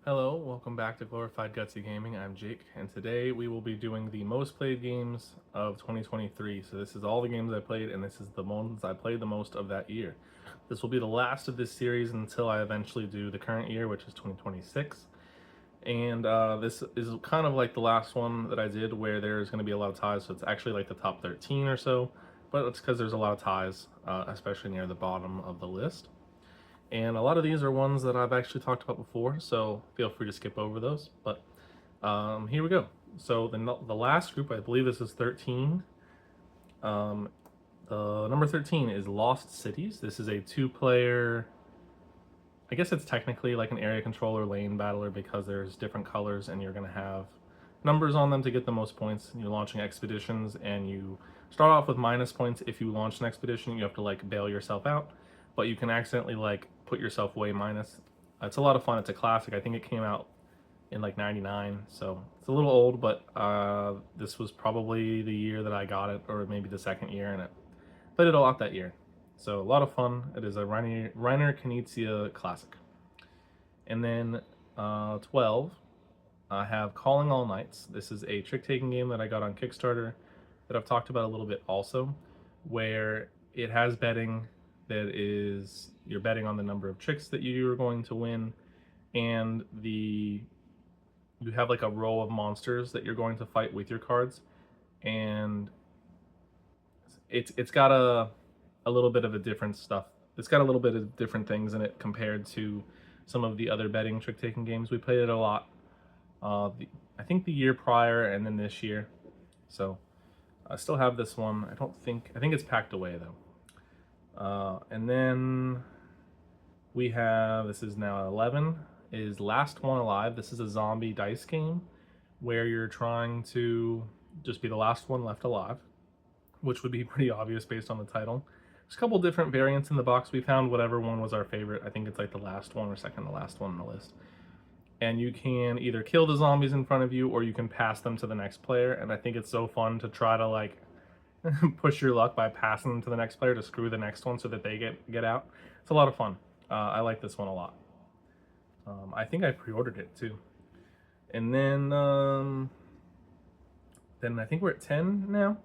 Hello, welcome back to Glorified Gutsy Gaming. I'm Jake, and today we will be doing the most played games of 2023. So this is all the games I played, and this is the ones I played the most of that year. This will be the last of this series until I eventually do the current year, which is 2026. And this is kind of like the last one that I did where there's going to be a lot of ties, so it's actually like the top 13 or so, but it's because there's a lot of ties, especially near the bottom of the list. And a lot of these are ones that I've actually talked about before, so feel free to skip over those. But here we go. So the last group, I believe this is 13. The number 13 is Lost Cities. This is a two-player. I guess it's technically like an area controller lane battler because there's different colors and you're going to have numbers on them to get the most points. You're launching expeditions and you start off with minus points. If you launch an expedition, you have to like bail yourself out, but you can accidentally like put yourself way minus. It's a lot of fun. It's a classic. I think it came out in like 99, so it's a little old, but this was probably the year that I got it, or maybe the second year, and I played it a lot that year. So a lot of fun. It is a Reiner Knizia classic. And then 12, I have Calling All Nights. This is a trick-taking game that I got on Kickstarter that I've talked about a little bit also, where it has betting that is, you're betting on the number of tricks that you're going to win, and you have like a row of monsters that you're going to fight with your cards, and it's got a little bit of a different stuff. It's got a little bit of different things in it compared to some of the other betting trick-taking games. We played it a lot. I think the year prior and then this year. So I still have this one. I think it's packed away though. And then we have, this is now 11, is Last One Alive. This is a zombie dice game where you're trying to just be the last one left alive, which would be pretty obvious based on the title. There's a couple different variants in the box. We found whatever one was our favorite. I think it's like the last one or second to last one on the list. And you can either kill the zombies in front of you or you can pass them to the next player. And I think it's so fun to try to like push your luck by passing them to the next player to screw the next one so that they get out. It's a lot of fun. I like this one a lot. I think I pre-ordered it too. And then I think we're at 10 now.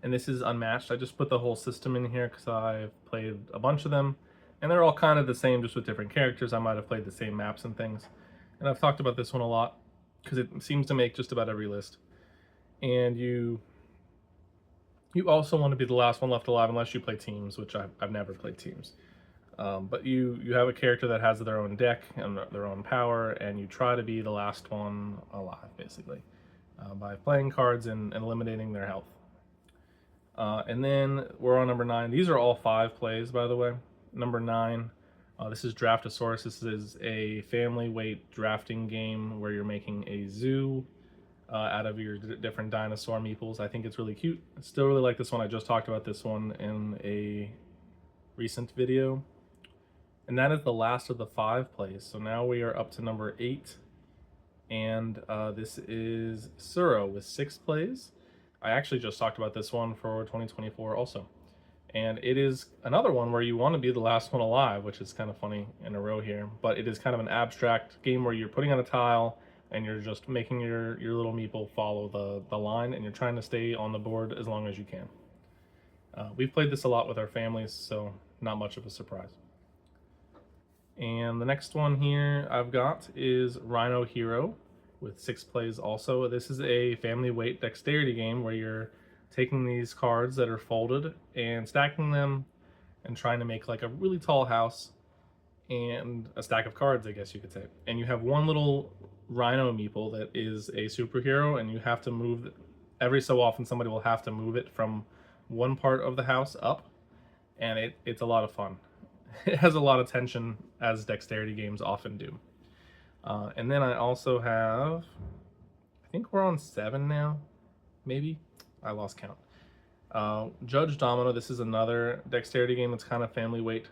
And this is Unmatched. I just put the whole system in here because I've played a bunch of them. And they're all kind of the same, just with different characters. I might have played the same maps and things. And I've talked about this one a lot because it seems to make just about every list. And you also want to be the last one left alive unless you play teams, which I've never played teams. But you have a character that has their own deck and their own power, and you try to be the last one alive, basically, by playing cards and eliminating their health. And then we're on number 9. These are all 5 plays, by the way. Number 9, this is Draftosaurus. This is a family weight drafting game where you're making a zoo out of your different dinosaur meeples. I think it's really cute. I still really like this one. I just talked about this one in a recent video. And that is the last of the 5 plays. So now we are up to number 8. And this is Suro with 6 plays. I actually just talked about this one for 2024 also. And it is another one where you want to be the last one alive, which is kind of funny in a row here. But it is kind of an abstract game where you're putting on a tile and you're just making your little meeple follow the line, and you're trying to stay on the board as long as you can. We've played this a lot with our families, so not much of a surprise. And the next one here I've got is Rhino Hero with 6 plays also. This is a family weight dexterity game where you're taking these cards that are folded and stacking them and trying to make like a really tall house and a stack of cards, I guess you could say. And you have one little rhino meeple that is a superhero, and you have to move, every so often somebody will have to move it from one part of the house up, and it's a lot of fun. It has a lot of tension, as dexterity games often do. And then I also have, I think we're on 7 now, maybe? I lost count. Judge Domino. This is another dexterity game that's kind of family weight.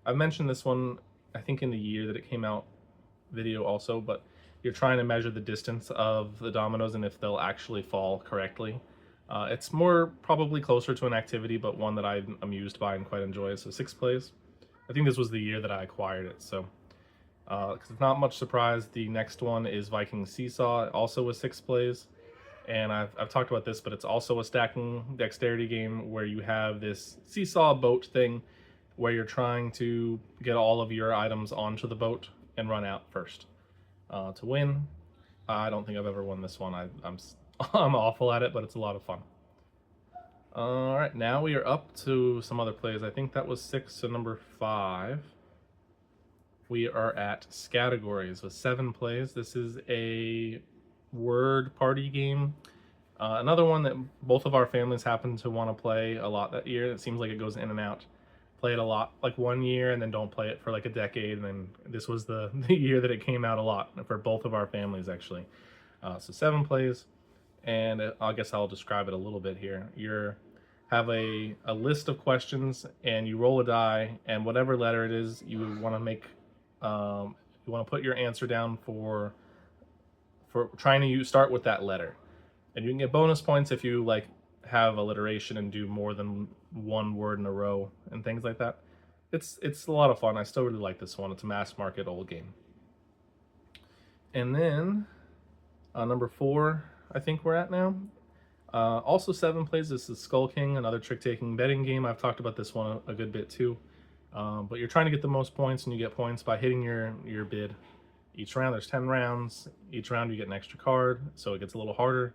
I've mentioned this one, I think in the year that it came out video also, but you're trying to measure the distance of the dominoes and if they'll actually fall correctly. It's more probably closer to an activity, but one that I'm amused by and quite enjoy. So 6 plays. I think this was the year that I acquired it, so Because it's not much surprise. The next one is Viking Seesaw, also with 6 plays. And I've talked about this, but it's also a stacking dexterity game where you have this seesaw boat thing where you're trying to get all of your items onto the boat and run out first to win. I don't think I've ever won this one. I'm I'm awful at it, but it's a lot of fun. All right, now we are up to some other plays. I think that was 6 to number 5. We are at Scattergories with 7 plays. This is a word party game. Another one that both of our families happen to want to play a lot that year. It seems like it goes in and out. Play it a lot like one year and then don't play it for like a decade. And then this was the year that it came out a lot for both of our families, actually. So 7 plays, and I guess I'll describe it a little bit here. You have a list of questions, and you roll a die, and whatever letter it is, you want to make you want to put your answer down for trying to start with that letter, and you can get bonus points if you like have alliteration and do more than one word in a row and things like that. It's a lot of fun. I still really like this one. It's a mass market old game. And then number 4, I think we're at now. Also 7 plays. This is Skull King, another trick-taking betting game. I've talked about this one a good bit too. But you're trying to get the most points, and you get points by hitting your bid. Each round, there's 10 rounds. Each round you get an extra card, so it gets a little harder.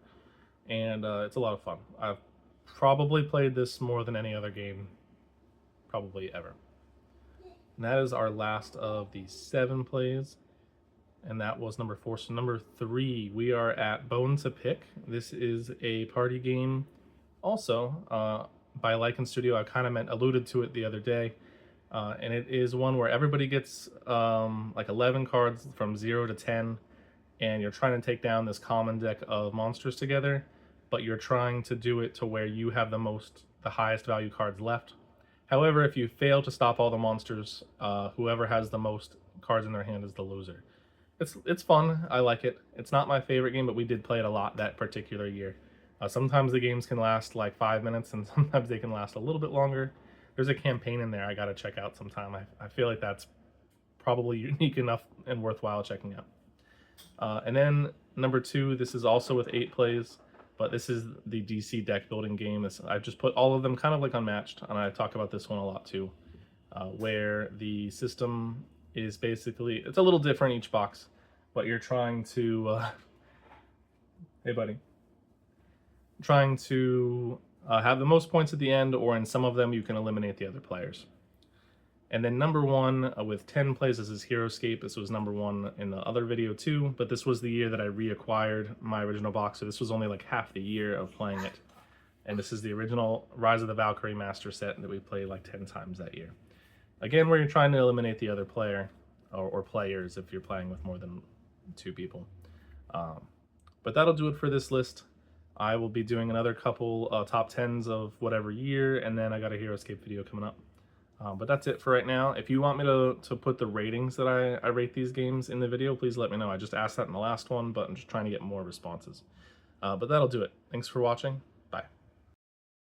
And it's a lot of fun. I've probably played this more than any other game, probably ever. And that is our last of the 7 plays. And that was number 4. So number 3, we are at Bone to Pick. This is a party game also by Lycan Studio. I kind of alluded to it the other day. And it is one where everybody gets like 11 cards from 0 to 10, and you're trying to take down this common deck of monsters together, but you're trying to do it to where you have the highest value cards left. However, if you fail to stop all the monsters, whoever has the most cards in their hand is the loser. It's fun. I like it. It's not my favorite game, but we did play it a lot that particular year. Sometimes the games can last like 5 minutes, and sometimes they can last a little bit longer. There's a campaign in there I gotta check out sometime. I feel like that's probably unique enough and worthwhile checking out. And then number 2, this is also with 8 plays, but this is the DC deck building game. I've just put all of them kind of like unmatched, and I talk about this one a lot too, where the system is basically, it's a little different each box, but you're trying to, hey buddy, trying to have the most points at the end, or in some of them you can eliminate the other players. And then number 1 with 10 plays, this is Heroescape. This was number 1 in the other video too, but this was the year that I reacquired my original box, so this was only like half the year of playing it. And this is the original Rise of the Valkyrie Master set that we played like 10 times that year. Again, where you're trying to eliminate the other player, or players if you're playing with more than 2 people. But that'll do it for this list. I will be doing another couple top 10s of whatever year, and then I got a Heroescape video coming up. But that's it for right now. If you want me to put the ratings that I rate these games in the video, please let me know. I just asked that in the last one, but I'm just trying to get more responses. But that'll do it. Thanks for watching.